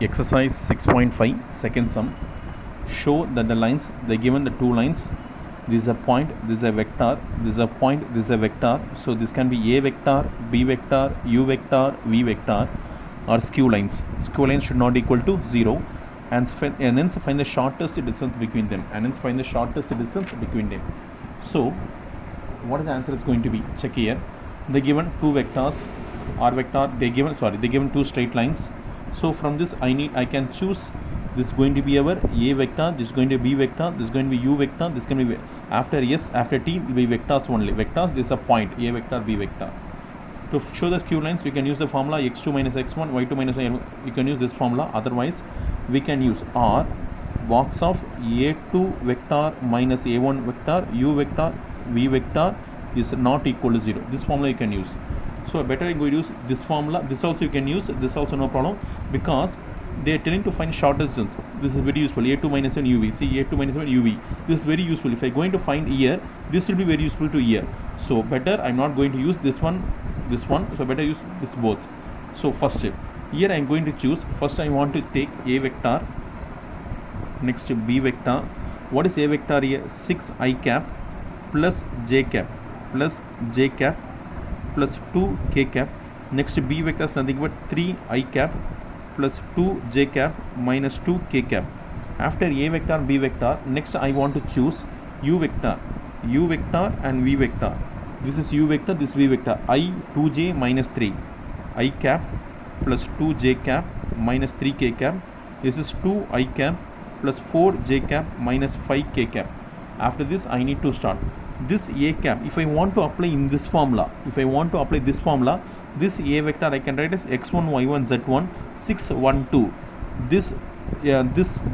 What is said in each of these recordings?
Exercise 6.5 second sum. Show that the lines, they given the two lines. This is a point, this is a vector, this is a point, this is a vector. So this can be A vector, B vector, U vector, V vector, or skew lines. Skew lines should not equal to 0. And hence find the shortest distance between them. So what is the answer is going to be? Check here. They given two vectors, R vector, they given two straight lines. So from this I can choose. This is going to be our A vector, this is going to be B vector, this is going to be U vector, this can be after T will be vectors only. Vectors, this is a point, A vector, B vector. To show the skew lines, we can use the formula x2 minus x1, y2 minus y1. We can use this formula. Otherwise, we can use R box of A2 vector minus A1 vector, U vector, V vector is not equal to 0. This formula you can use. So better I'm going to use this formula. This also you can use. This also no problem, because they are telling to find shortest distance. This is very useful. A2 minus 1 UV. See, A2 minus 1 UV. This is very useful. If I am going to find here, this will be very useful to here. So better I am not going to use this one. So better use this both. So first here I am going to choose. First I want to take A vector. Next B vector. What is A vector here? 6 cap plus j cap plus 2 k cap. Next B vector is nothing but 3 cap plus 2 j cap minus 2 k cap. After A vector, B vector, next I want to choose U vector and V vector. This is U vector, this is V vector. I 2j minus 3 I cap plus 2 j cap minus 3 k cap. This is 2 I cap plus 4 j cap minus 5 k cap. After this I need to start this A cap. If I want to apply in this formula, this A vector I can write as x1 y1 z1 6 1 2. This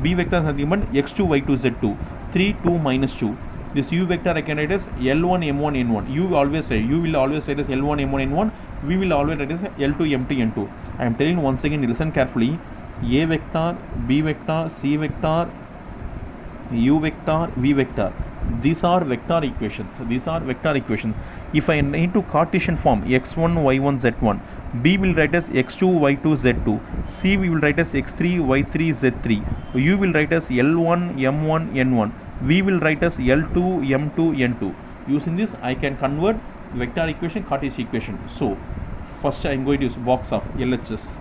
B vector is nothing but x2 y2 z2 3 2 minus 2. This U vector I can write as L1 M1 N1. You will always write as L1 M1 N1. We will always write as L2 M2 N2. I am telling once again, listen carefully. A vector, B vector, C vector, U vector, V vector. These are vector equations. If I need to Cartesian form, x1 y1 z1, B will write as x2 y2 z2, C we will write as x3 y3 z3, U will write as L1 m1 n1, V will write as L2 m2 n2. Using this I can convert vector equation Cartesian equation. So first I am going to use box of LHS.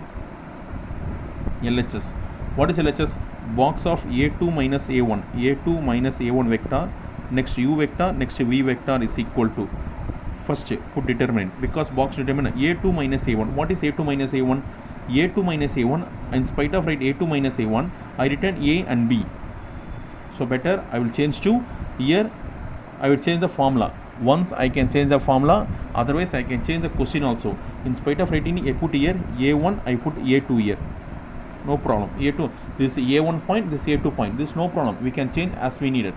What is LHS? Box of A2 minus A1 vector, next U vector, next V vector is equal to, first put determinant, because box determinant A2 minus A1. What is A2 minus A1? A2 minus A1, in spite of write A2 minus A1, I return A and B. So better I will change to here, I will change the formula. Once I can change the formula, otherwise I can change the question also. In spite of writing I put here A1, I put A2 here. No problem. A2, this is A1 point, this is A2 point. This is no problem. We can change as we needed.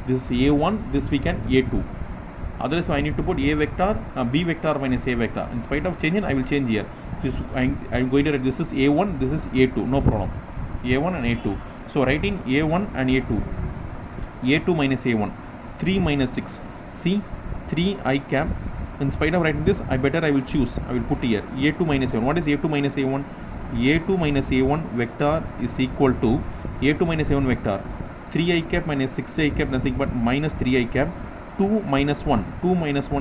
This is A1, this we can A2. Otherwise I need to put A vector, B vector minus A vector. In spite of changing, I will change here. This I'm going to write this is A1, this is A2. No problem. A1 and A2. So writing A1 and A2. A2 minus A1. 3 minus 6. See, 3 I cap. In spite of writing this, I will choose. I will put here A2 minus A1. What is A2 minus A1? A2 minus A1 vector is equal to A2 minus A1 vector 3 I cap minus 6 I cap, nothing but minus 3 I cap, 2 minus 1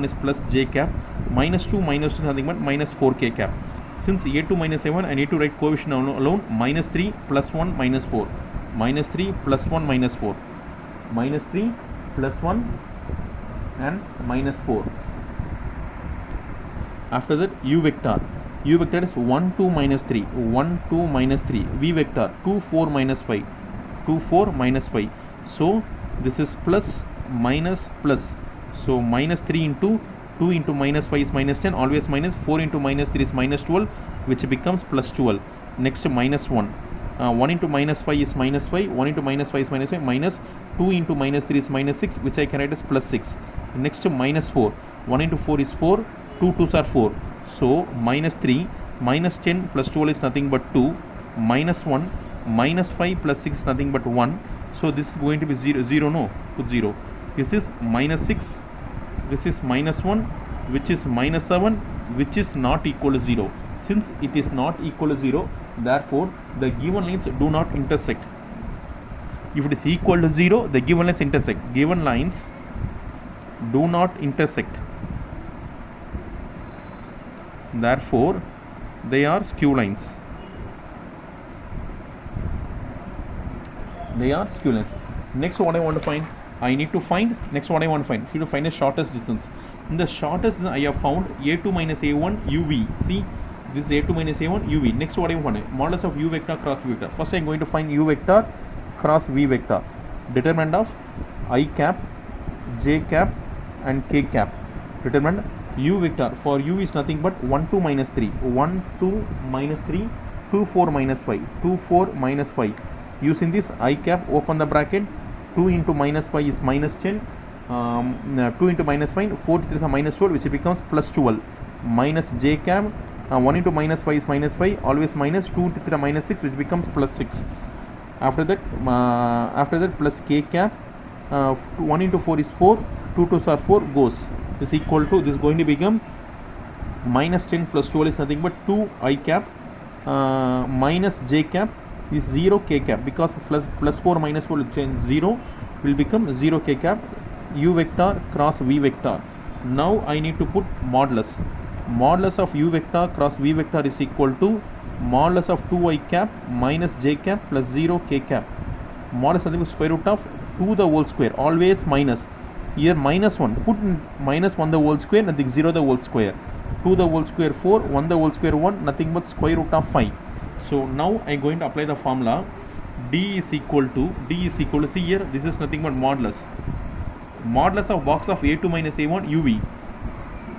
is plus j cap, minus 2 is nothing but minus 4 k cap. Since A2 minus A1 I need to write coefficient alone, minus 3 plus 1 minus 4, minus 3 plus 1 minus 4, minus 3 plus 1 and minus 4. After that U vector is 1 2 minus 3, 1 2 minus 3. V vector 2 4 minus 5, 2 4 minus 5. So this is plus minus plus. So minus 3 into 2 into minus 5 is minus 10, always minus. 4 into minus 3 is minus 12, which becomes plus 12. Next minus 1. 1 into minus 5 is minus 5, 1 into minus 5 is minus 5, minus 2 into minus 3 is minus 6, which I can write as plus 6. Next minus 4. 1 into 4 is 4, 2 2s are 4. So minus 3, minus 10 plus 12 is nothing but 2, minus 1, minus 5 plus 6 is nothing but 1. So this is going to be 0, no, put 0. This is minus 6, this is minus 1, which is minus 7, which is not equal to 0. since it is not equal to 0, therefore the given lines do not intersect. If it is equal to 0, the given lines intersect. Given lines do not intersect, therefore they are skew lines. They are skew lines. Next, what I want to find, I need to find, next what I want to find, should find the shortest distance. In the shortest distance, I have found a2 minus a1 uv. See, this is a2 minus a1 uv. Next, what I want, modulus of u vector cross v vector. First, I am going to find u vector cross v vector. Determinant of I cap, j cap and k cap. Determinant u vector for u is nothing but 1 2 minus 3, 1 2 minus 3, 2 4 minus 5, 2 4 minus 5. Using this I cap, open the bracket, 2 into minus pi is minus 10, 2 into minus pi, 4 to 3 is a minus 12, which becomes plus 12, minus j cap, 1 into minus pi is minus pi, always minus, 2 to 3 are minus 6, which becomes plus 6. After that plus k cap, 1 into 4 is 4, 2 2s are 4, goes, is equal to, this is going to become minus 10 plus 12 is nothing but 2 I cap, minus j cap is 0 k cap, because plus 4 minus 4 will change 0, will become 0 k cap, u vector cross v vector. Now I need to put modulus. Modulus of u vector cross v vector is equal to modulus of 2 I cap minus j cap plus 0 k cap. Modulus is the square root of 2 the whole square, always minus. Here minus 1, put minus 1 the whole square, nothing, 0 the whole square, 2 the whole square 4, 1 the whole square 1, nothing but square root of 5. So now I am going to apply the formula. D is equal to, see here, this is nothing but modulus. Modulus of box of a2 minus a1 uv.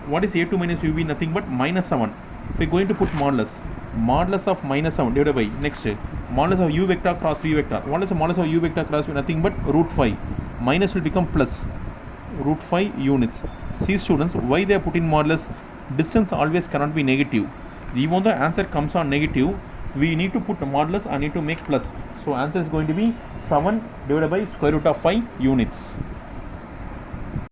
What is a2 minus uv? Nothing but minus 7. We are going to put modulus. Modulus of minus 7 divided by, next, modulus of u vector cross v vector. What is the modulus of u vector cross v? Nothing but root 5. Minus will become plus, root 5 units. See students, why they are putting modulus? Distance always cannot be negative. Even though answer comes on negative, we need to put modulus and need to make plus. So answer is going to be 7 divided by square root of 5 units.